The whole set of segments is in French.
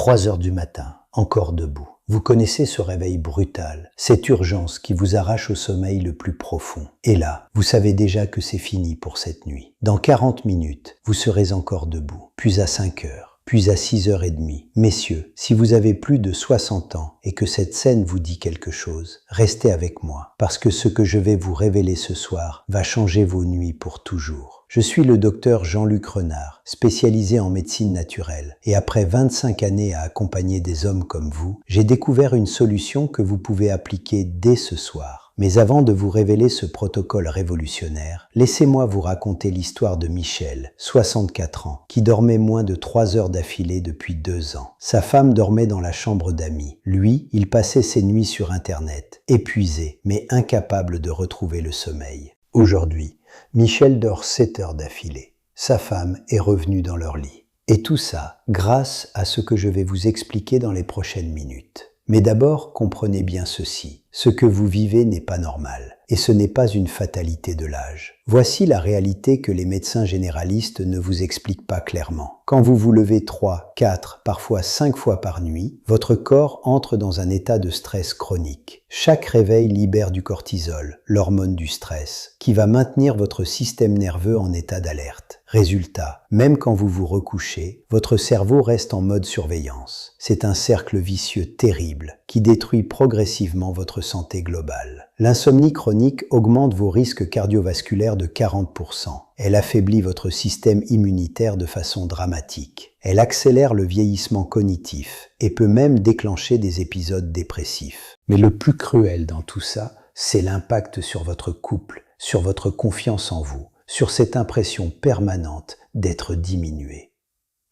3 heures du matin, encore debout. Vous connaissez ce réveil brutal, cette urgence qui vous arrache au sommeil le plus profond. Et là, vous savez déjà que c'est fini pour cette nuit. Dans 40 minutes, vous serez encore debout, puis à 5 heures, puis à 6h30. Messieurs, si vous avez plus de 60 ans et que cette scène vous dit quelque chose, restez avec moi, parce que ce que je vais vous révéler ce soir va changer vos nuits pour toujours. Je suis le docteur Jean-Luc Renard, spécialisé en médecine naturelle, et après 25 années à accompagner des hommes comme vous, j'ai découvert une solution que vous pouvez appliquer dès ce soir. Mais avant de vous révéler ce protocole révolutionnaire, laissez-moi vous raconter l'histoire de Michel, 64 ans, qui dormait moins de 3 heures d'affilée depuis 2 ans. Sa femme dormait dans la chambre d'amis. Lui, il passait ses nuits sur Internet, épuisé, mais incapable de retrouver le sommeil. Aujourd'hui, Michel dort 7 heures d'affilée. Sa femme est revenue dans leur lit. Et tout ça grâce à ce que je vais vous expliquer dans les prochaines minutes. Mais d'abord, comprenez bien ceci. Ce que vous vivez n'est pas normal, et ce n'est pas une fatalité de l'âge. Voici la réalité que les médecins généralistes ne vous expliquent pas clairement. Quand vous vous levez 3, 4, parfois 5 fois par nuit, votre corps entre dans un état de stress chronique. Chaque réveil libère du cortisol, l'hormone du stress, qui va maintenir votre système nerveux en état d'alerte. Résultat, même quand vous vous recouchez, votre cerveau reste en mode surveillance. C'est un cercle vicieux terrible qui détruit progressivement votre santé globale. L'insomnie chronique augmente vos risques cardiovasculaires de 40%. Elle affaiblit votre système immunitaire de façon dramatique. Elle accélère le vieillissement cognitif et peut même déclencher des épisodes dépressifs. Mais le plus cruel dans tout ça, c'est l'impact sur votre couple, sur votre confiance en vous, sur cette impression permanente d'être diminué.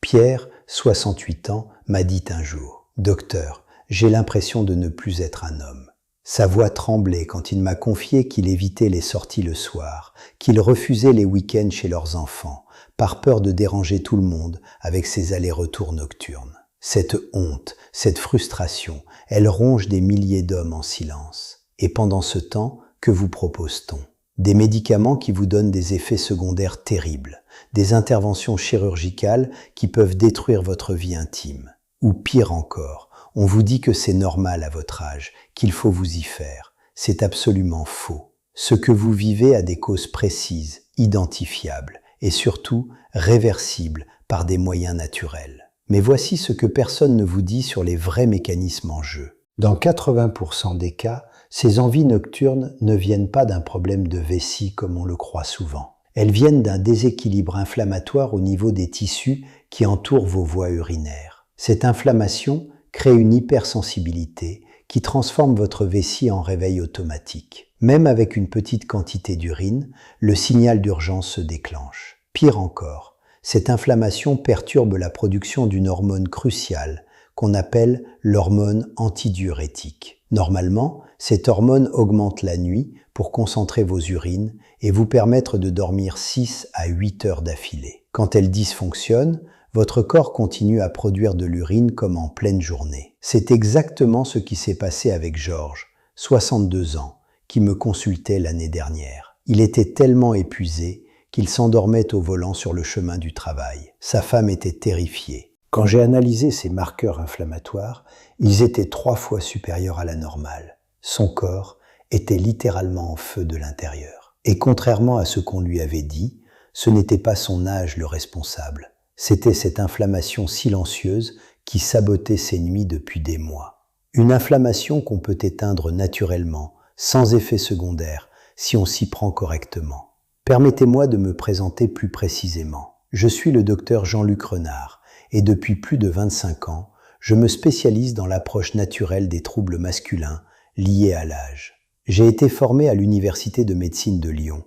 Pierre, 68 ans, m'a dit un jour « Docteur, j'ai l'impression de ne plus être un homme ». Sa voix tremblait quand il m'a confié qu'il évitait les sorties le soir, qu'il refusait les week-ends chez leurs enfants, par peur de déranger tout le monde avec ses allers-retours nocturnes. Cette honte, cette frustration, elle ronge des milliers d'hommes en silence. Et pendant ce temps, que vous propose-t-on ? Des médicaments qui vous donnent des effets secondaires terribles, des interventions chirurgicales qui peuvent détruire votre vie intime. Ou pire encore, on vous dit que c'est normal à votre âge, qu'il faut vous y faire. C'est absolument faux. Ce que vous vivez a des causes précises, identifiables et surtout réversibles par des moyens naturels. Mais voici ce que personne ne vous dit sur les vrais mécanismes en jeu. Dans 80% des cas, ces envies nocturnes ne viennent pas d'un problème de vessie comme on le croit souvent. Elles viennent d'un déséquilibre inflammatoire au niveau des tissus qui entourent vos voies urinaires. Cette inflammation crée une hypersensibilité qui transforme votre vessie en réveil automatique. Même avec une petite quantité d'urine, le signal d'urgence se déclenche. Pire encore, cette inflammation perturbe la production d'une hormone cruciale qu'on appelle l'hormone antidiurétique. Normalement, cette hormone augmente la nuit pour concentrer vos urines et vous permettre de dormir 6 à 8 heures d'affilée. Quand elle dysfonctionne, votre corps continue à produire de l'urine comme en pleine journée. C'est exactement ce qui s'est passé avec Georges, 62 ans, qui me consultait l'année dernière. Il était tellement épuisé qu'il s'endormait au volant sur le chemin du travail. Sa femme était terrifiée. Quand j'ai analysé ses marqueurs inflammatoires, ils étaient 3 fois supérieurs à la normale. Son corps était littéralement en feu de l'intérieur. Et contrairement à ce qu'on lui avait dit, ce n'était pas son âge le responsable. C'était cette inflammation silencieuse qui sabotait ses nuits depuis des mois. Une inflammation qu'on peut éteindre naturellement, sans effet secondaire, si on s'y prend correctement. Permettez-moi de me présenter plus précisément. Je suis le docteur Jean-Luc Renard et depuis plus de 25 ans, je me spécialise dans l'approche naturelle des troubles masculins liés à l'âge. J'ai été formé à l'Université de médecine de Lyon.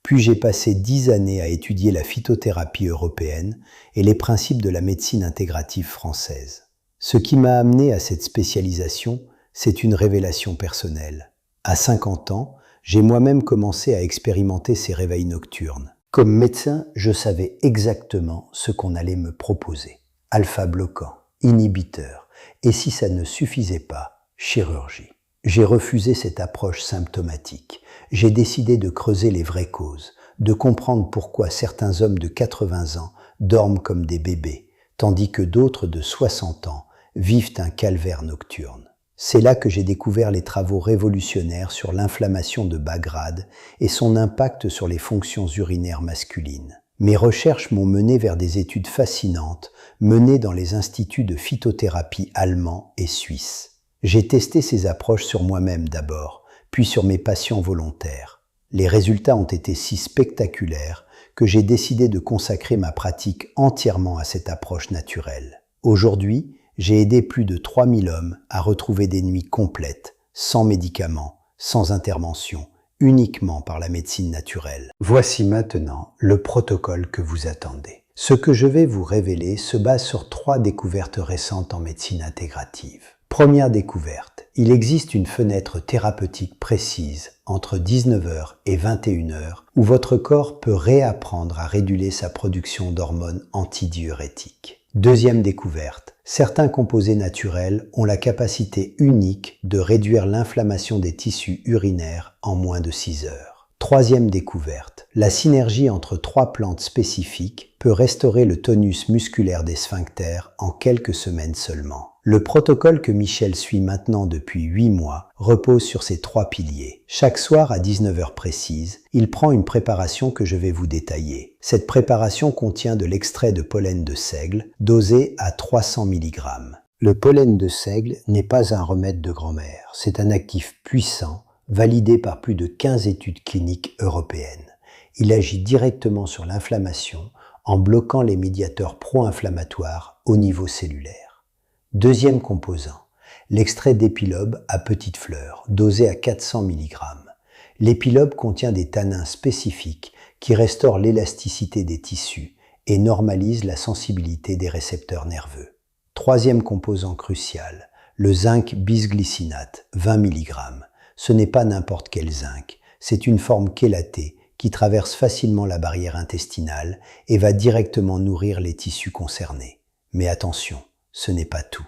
Puis j'ai passé 10 années à étudier la phytothérapie européenne et les principes de la médecine intégrative française. Ce qui m'a amené à cette spécialisation, c'est une révélation personnelle. À 50 ans, j'ai moi-même commencé à expérimenter ces réveils nocturnes. Comme médecin, je savais exactement ce qu'on allait me proposer. Alpha-bloquant, inhibiteur, et si ça ne suffisait pas, chirurgie. J'ai refusé cette approche symptomatique. J'ai décidé de creuser les vraies causes, de comprendre pourquoi certains hommes de 80 ans dorment comme des bébés, tandis que d'autres de 60 ans vivent un calvaire nocturne. C'est là que j'ai découvert les travaux révolutionnaires sur l'inflammation de bas grade et son impact sur les fonctions urinaires masculines. Mes recherches m'ont mené vers des études fascinantes menées dans les instituts de phytothérapie allemands et suisses. J'ai testé ces approches sur moi-même d'abord, puis sur mes patients volontaires. Les résultats ont été si spectaculaires que j'ai décidé de consacrer ma pratique entièrement à cette approche naturelle. Aujourd'hui, j'ai aidé plus de 3000 hommes à retrouver des nuits complètes, sans médicaments, sans intervention, uniquement par la médecine naturelle. Voici maintenant le protocole que vous attendez. Ce que je vais vous révéler se base sur 3 découvertes récentes en médecine intégrative. Première découverte, il existe une fenêtre thérapeutique précise entre 19h et 21h où votre corps peut réapprendre à réguler sa production d'hormones antidiurétiques. Deuxième découverte, certains composés naturels ont la capacité unique de réduire l'inflammation des tissus urinaires en moins de 6 heures. Troisième découverte, la synergie entre 3 plantes spécifiques peut restaurer le tonus musculaire des sphincters en quelques semaines seulement. Le protocole que Michel suit maintenant depuis 8 mois repose sur ces 3 piliers. Chaque soir à 19h précise, il prend une préparation que je vais vous détailler. Cette préparation contient de l'extrait de pollen de seigle dosé à 300 mg. Le pollen de seigle n'est pas un remède de grand-mère, c'est un actif puissant, validé par plus de 15 études cliniques européennes. Il agit directement sur l'inflammation en bloquant les médiateurs pro-inflammatoires au niveau cellulaire. Deuxième composant, l'extrait d'épilobe à petites fleurs, dosé à 400 mg. L'épilobe contient des tanins spécifiques qui restaurent l'élasticité des tissus et normalisent la sensibilité des récepteurs nerveux. Troisième composant crucial, le zinc bisglycinate, 20 mg. Ce n'est pas n'importe quel zinc, c'est une forme chélatée qui traverse facilement la barrière intestinale et va directement nourrir les tissus concernés. Mais attention, ce n'est pas tout.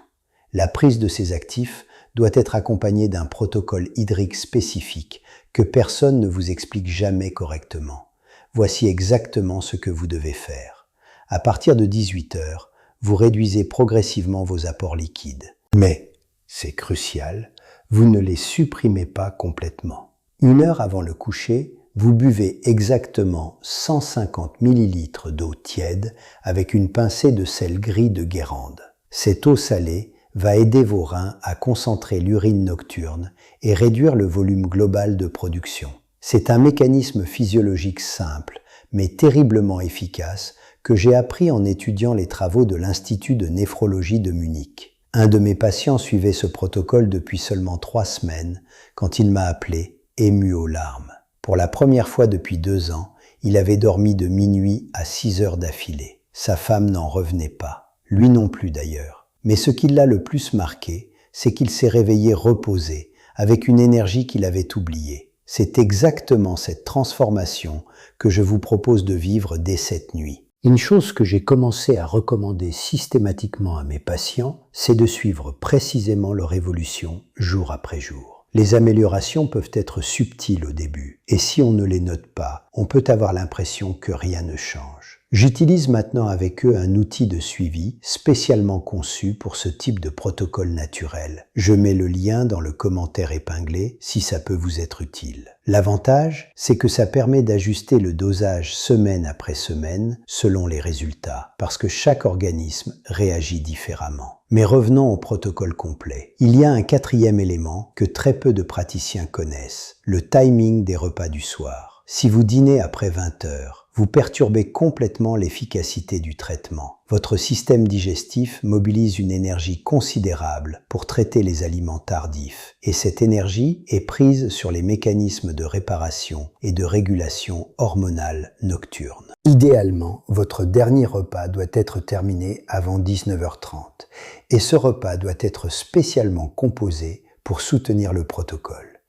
La prise de ces actifs doit être accompagnée d'un protocole hydrique spécifique que personne ne vous explique jamais correctement. Voici exactement ce que vous devez faire. À partir de 18h, vous réduisez progressivement vos apports liquides. Mais, c'est crucial, vous ne les supprimez pas complètement. 1 heure avant le coucher, vous buvez exactement 150 ml d'eau tiède avec une pincée de sel gris de Guérande. Cette eau salée va aider vos reins à concentrer l'urine nocturne et réduire le volume global de production. C'est un mécanisme physiologique simple, mais terriblement efficace, que j'ai appris en étudiant les travaux de l'Institut de néphrologie de Munich. Un de mes patients suivait ce protocole depuis seulement 3 semaines, quand il m'a appelé, ému aux larmes. Pour la première fois depuis 2 ans, il avait dormi de minuit à 6 heures d'affilée. Sa femme n'en revenait pas. Lui non plus d'ailleurs. Mais ce qui l'a le plus marqué, c'est qu'il s'est réveillé reposé, avec une énergie qu'il avait oubliée. C'est exactement cette transformation que je vous propose de vivre dès cette nuit. Une chose que j'ai commencé à recommander systématiquement à mes patients, c'est de suivre précisément leur évolution jour après jour. Les améliorations peuvent être subtiles au début, et si on ne les note pas, on peut avoir l'impression que rien ne change. J'utilise maintenant avec eux un outil de suivi spécialement conçu pour ce type de protocole naturel. Je mets le lien dans le commentaire épinglé si ça peut vous être utile. L'avantage, c'est que ça permet d'ajuster le dosage semaine après semaine selon les résultats, parce que chaque organisme réagit différemment. Mais revenons au protocole complet. Il y a un 4e élément que très peu de praticiens connaissent, le timing des repas du soir. Si vous dînez après 20h, vous perturbez complètement l'efficacité du traitement. Votre système digestif mobilise une énergie considérable pour traiter les aliments tardifs, et cette énergie est prise sur les mécanismes de réparation et de régulation hormonale nocturne. Idéalement, votre dernier repas doit être terminé avant 19h30, et ce repas doit être spécialement composé pour soutenir le protocole.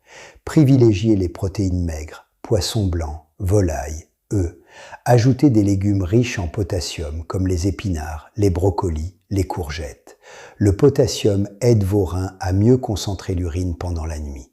Privilégiez les protéines maigres, poissons blancs, volailles, œufs. Ajoutez des légumes riches en potassium comme les épinards, les brocolis, les courgettes. Le potassium aide vos reins à mieux concentrer l'urine pendant la nuit.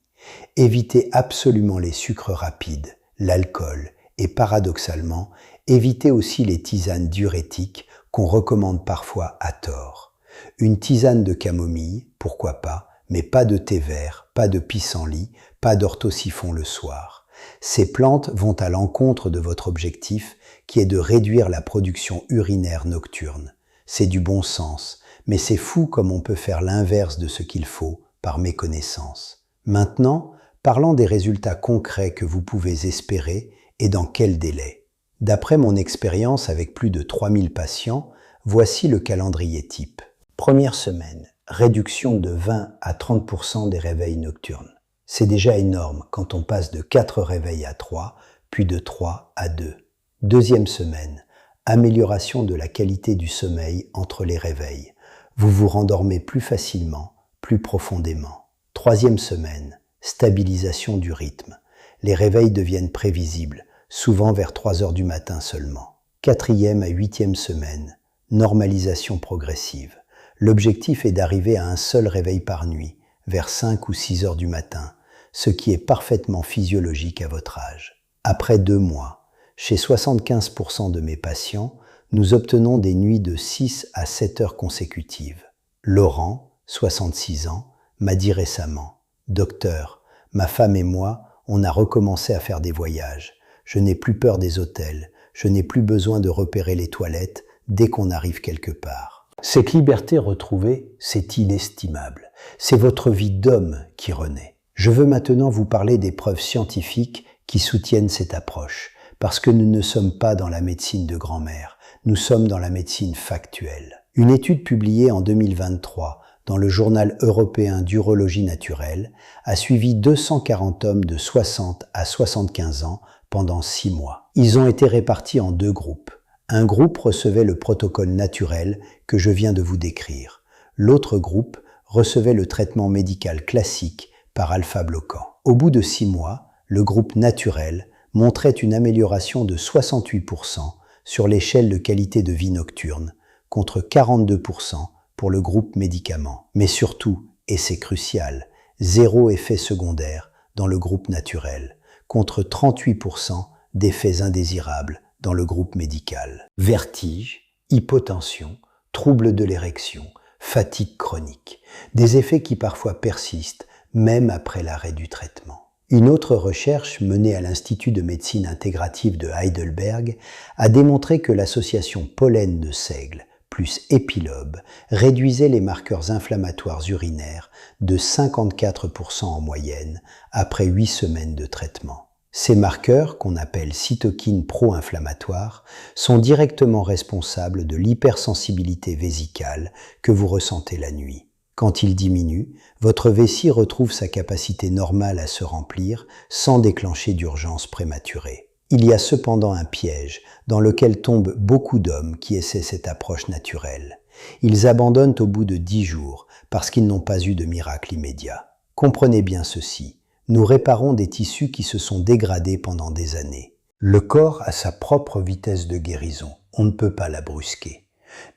Évitez absolument les sucres rapides, l'alcool et paradoxalement, évitez aussi les tisanes diurétiques qu'on recommande parfois à tort. Une tisane de camomille, pourquoi pas, mais pas de thé vert, pas de pissenlit, pas d'orthosiphon le soir. Ces plantes vont à l'encontre de votre objectif qui est de réduire la production urinaire nocturne. C'est du bon sens, mais c'est fou comme on peut faire l'inverse de ce qu'il faut par méconnaissance. Maintenant, parlons des résultats concrets que vous pouvez espérer et dans quel délai. D'après mon expérience avec plus de 3000 patients, voici le calendrier type. Première semaine, réduction de 20 à 30% des réveils nocturnes. C'est déjà énorme quand on passe de 4 réveils à 3, puis de 3 à 2. Deuxième semaine, amélioration de la qualité du sommeil entre les réveils. Vous vous rendormez plus facilement, plus profondément. Troisième semaine, stabilisation du rythme. Les réveils deviennent prévisibles, souvent vers 3 heures du matin seulement. Quatrième à huitième semaine, normalisation progressive. L'objectif est d'arriver à un seul réveil par nuit, vers 5 ou 6 heures du matin, ce qui est parfaitement physiologique à votre âge. Après 2 mois, chez 75% de mes patients, nous obtenons des nuits de 6 à 7 heures consécutives. Laurent, 66 ans, m'a dit récemment « Docteur, ma femme et moi, on a recommencé à faire des voyages. Je n'ai plus peur des hôtels, je n'ai plus besoin de repérer les toilettes dès qu'on arrive quelque part. » Cette liberté retrouvée, c'est inestimable. C'est votre vie d'homme qui renaît. Je veux maintenant vous parler des preuves scientifiques qui soutiennent cette approche, parce que nous ne sommes pas dans la médecine de grand-mère, nous sommes dans la médecine factuelle. Une étude publiée en 2023 dans le journal européen d'urologie naturelle a suivi 240 hommes de 60 à 75 ans pendant 6 mois. Ils ont été répartis en 2 groupes. Un groupe recevait le protocole naturel que je viens de vous décrire. L'autre groupe recevait le traitement médical classique par alpha-bloquant. Au bout de 6 mois, le groupe naturel montrait une amélioration de 68% sur l'échelle de qualité de vie nocturne, contre 42% pour le groupe médicament. Mais surtout, et c'est crucial, 0 effet secondaire dans le groupe naturel, contre 38% d'effets indésirables dans le groupe médical. Vertige, hypotension, troubles de l'érection, fatigue chronique, des effets qui parfois persistent même après l'arrêt du traitement. Une autre recherche menée à l'Institut de médecine intégrative de Heidelberg a démontré que l'association pollen de seigle plus épilobe réduisait les marqueurs inflammatoires urinaires de 54% en moyenne après 8 semaines de traitement. Ces marqueurs, qu'on appelle cytokines pro-inflammatoires, sont directement responsables de l'hypersensibilité vésicale que vous ressentez la nuit. Quand ils diminuent, votre vessie retrouve sa capacité normale à se remplir sans déclencher d'urgence prématurée. Il y a cependant un piège dans lequel tombent beaucoup d'hommes qui essaient cette approche naturelle. Ils abandonnent au bout de 10 jours parce qu'ils n'ont pas eu de miracle immédiat. Comprenez bien ceci. Nous réparons des tissus qui se sont dégradés pendant des années. Le corps a sa propre vitesse de guérison. On ne peut pas la brusquer.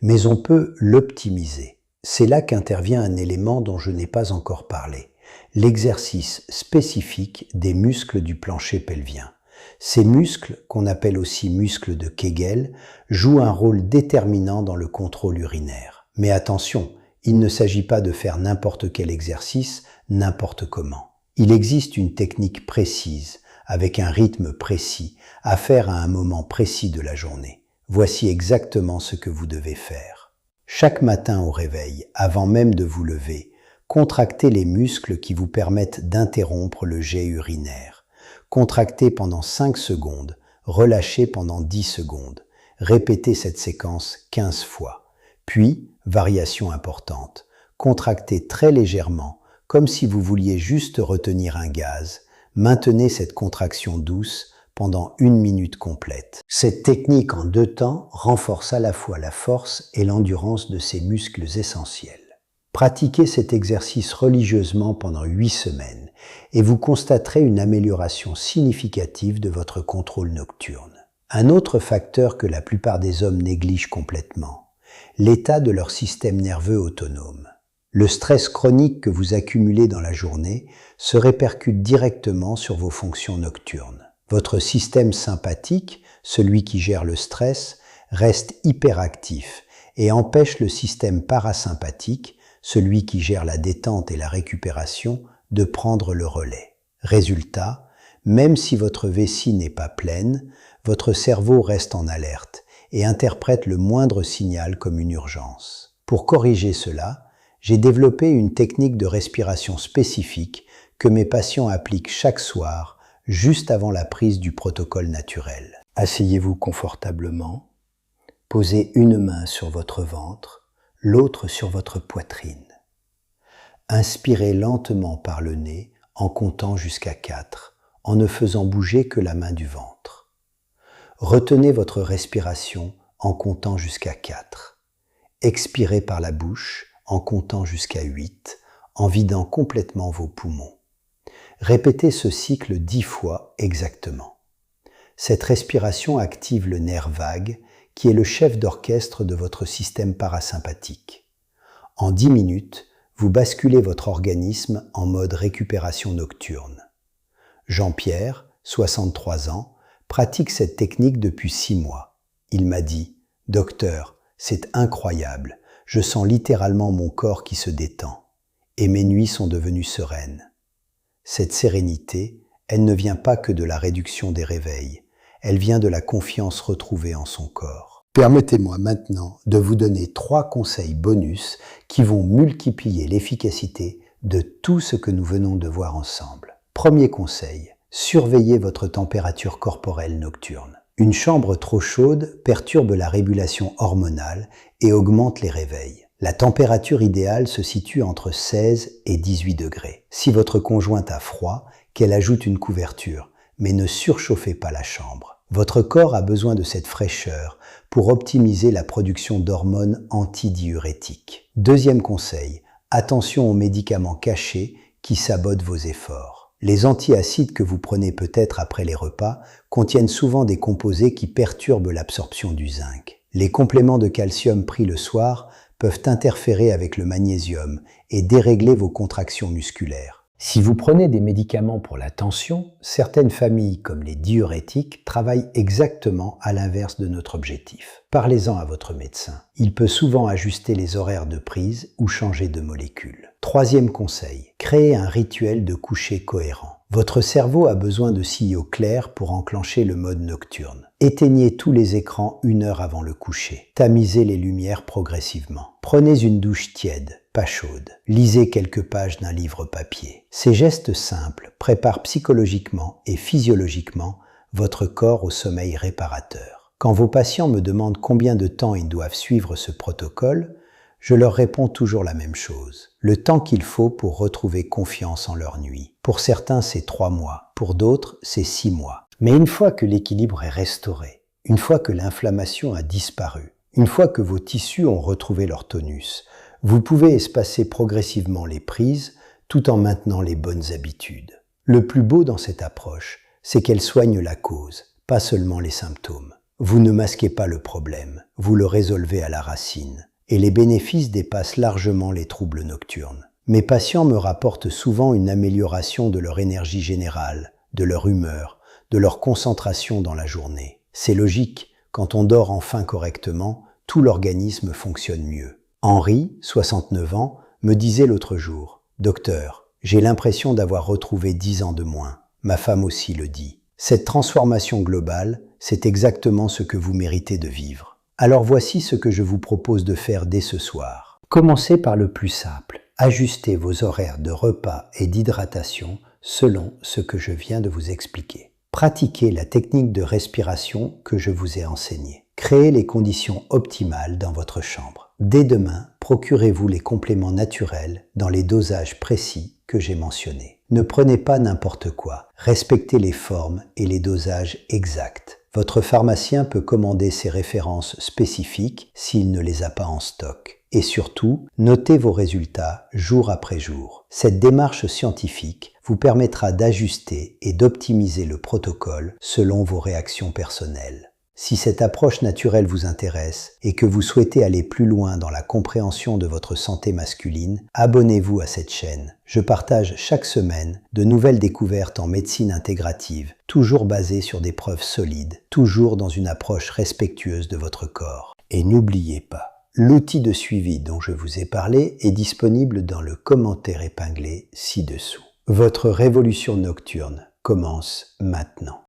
Mais on peut l'optimiser. C'est là qu'intervient un élément dont je n'ai pas encore parlé. L'exercice spécifique des muscles du plancher pelvien. Ces muscles, qu'on appelle aussi muscles de Kegel, jouent un rôle déterminant dans le contrôle urinaire. Mais attention, il ne s'agit pas de faire n'importe quel exercice, n'importe comment. Il existe une technique précise, avec un rythme précis, à faire à un moment précis de la journée. Voici exactement ce que vous devez faire. Chaque matin au réveil, avant même de vous lever, contractez les muscles qui vous permettent d'interrompre le jet urinaire. Contractez pendant 5 secondes, relâchez pendant 10 secondes. Répétez cette séquence 15 fois. Puis, variation importante, contractez très légèrement, comme si vous vouliez juste retenir un gaz. Maintenez cette contraction douce pendant 1 minute complète. Cette technique en 2 temps renforce à la fois la force et l'endurance de ces muscles essentiels. Pratiquez cet exercice religieusement pendant 8 semaines et vous constaterez une amélioration significative de votre contrôle nocturne. Un autre facteur que la plupart des hommes négligent complètement, l'état de leur système nerveux autonome. Le stress chronique que vous accumulez dans la journée se répercute directement sur vos fonctions nocturnes. Votre système sympathique, celui qui gère le stress, reste hyperactif et empêche le système parasympathique, celui qui gère la détente et la récupération, de prendre le relais. Résultat, même si votre vessie n'est pas pleine, votre cerveau reste en alerte et interprète le moindre signal comme une urgence. Pour corriger cela, j'ai développé une technique de respiration spécifique que mes patients appliquent chaque soir, juste avant la prise du protocole naturel. Asseyez-vous confortablement, posez une main sur votre ventre, l'autre sur votre poitrine. Inspirez lentement par le nez en comptant jusqu'à 4, en ne faisant bouger que la main du ventre. Retenez votre respiration en comptant jusqu'à 4. Expirez par la bouche en comptant jusqu'à 8, en vidant complètement vos poumons. Répétez ce cycle 10 fois exactement. Cette respiration active le nerf vague, qui est le chef d'orchestre de votre système parasympathique. En 10 minutes, vous basculez votre organisme en mode récupération nocturne. Jean-Pierre, 63 ans, pratique cette technique depuis 6 mois. Il m'a dit « Docteur, c'est incroyable, je sens littéralement mon corps qui se détend, et mes nuits sont devenues sereines. » Cette sérénité, elle ne vient pas que de la réduction des réveils, elle vient de la confiance retrouvée en son corps. Permettez-moi maintenant de vous donner 3 conseils bonus qui vont multiplier l'efficacité de tout ce que nous venons de voir ensemble. Premier conseil, surveillez votre température corporelle nocturne. Une chambre trop chaude perturbe la régulation hormonale et augmente les réveils. La température idéale se situe entre 16 et 18 degrés. Si votre conjointe a froid, qu'elle ajoute une couverture, mais ne surchauffez pas la chambre. Votre corps a besoin de cette fraîcheur pour optimiser la production d'hormones antidiurétiques. Deuxième conseil, attention aux médicaments cachés qui sabotent vos efforts. Les antiacides que vous prenez peut-être après les repas contiennent souvent des composés qui perturbent l'absorption du zinc. Les compléments de calcium pris le soir peuvent interférer avec le magnésium et dérégler vos contractions musculaires. Si vous prenez des médicaments pour la tension, certaines familles, comme les diurétiques, travaillent exactement à l'inverse de notre objectif. Parlez-en à votre médecin. Il peut souvent ajuster les horaires de prise ou changer de molécule. Troisième conseil, créez un rituel de coucher cohérent. Votre cerveau a besoin de signaux clairs pour enclencher le mode nocturne. Éteignez tous les écrans 1 heure avant le coucher. Tamisez les lumières progressivement. Prenez une douche tiède, pas chaude. Lisez quelques pages d'un livre papier. Ces gestes simples préparent psychologiquement et physiologiquement votre corps au sommeil réparateur. Quand vos patients me demandent combien de temps ils doivent suivre ce protocole, je leur réponds toujours la même chose. Le temps qu'il faut pour retrouver confiance en leur nuit. Pour certains, c'est 3 mois. Pour d'autres, c'est 6 mois. Mais une fois que l'équilibre est restauré, une fois que l'inflammation a disparu, une fois que vos tissus ont retrouvé leur tonus, vous pouvez espacer progressivement les prises tout en maintenant les bonnes habitudes. Le plus beau dans cette approche, c'est qu'elle soigne la cause, pas seulement les symptômes. Vous ne masquez pas le problème, vous le résolvez à la racine. Et les bénéfices dépassent largement les troubles nocturnes. Mes patients me rapportent souvent une amélioration de leur énergie générale, de leur humeur, de leur concentration dans la journée. C'est logique, quand on dort enfin correctement, tout l'organisme fonctionne mieux. Henri, 69 ans, me disait l'autre jour « Docteur, j'ai l'impression d'avoir retrouvé 10 ans de moins. Ma femme aussi le dit. Cette transformation globale, c'est exactement ce que vous méritez de vivre. » Alors voici ce que je vous propose de faire dès ce soir. Commencez par le plus simple. Ajustez vos horaires de repas et d'hydratation selon ce que je viens de vous expliquer. Pratiquez la technique de respiration que je vous ai enseignée. Créez les conditions optimales dans votre chambre. Dès demain, procurez-vous les compléments naturels dans les dosages précis que j'ai mentionnés. Ne prenez pas n'importe quoi. Respectez les formes et les dosages exacts. Votre pharmacien peut commander ces références spécifiques s'il ne les a pas en stock. Et surtout, notez vos résultats jour après jour. Cette démarche scientifique vous permettra d'ajuster et d'optimiser le protocole selon vos réactions personnelles. Si cette approche naturelle vous intéresse et que vous souhaitez aller plus loin dans la compréhension de votre santé masculine, abonnez-vous à cette chaîne. Je partage chaque semaine de nouvelles découvertes en médecine intégrative, toujours basées sur des preuves solides, toujours dans une approche respectueuse de votre corps. Et n'oubliez pas, L'outil de suivi dont je vous ai parlé est disponible dans le commentaire épinglé ci-dessous. Votre révolution nocturne commence maintenant.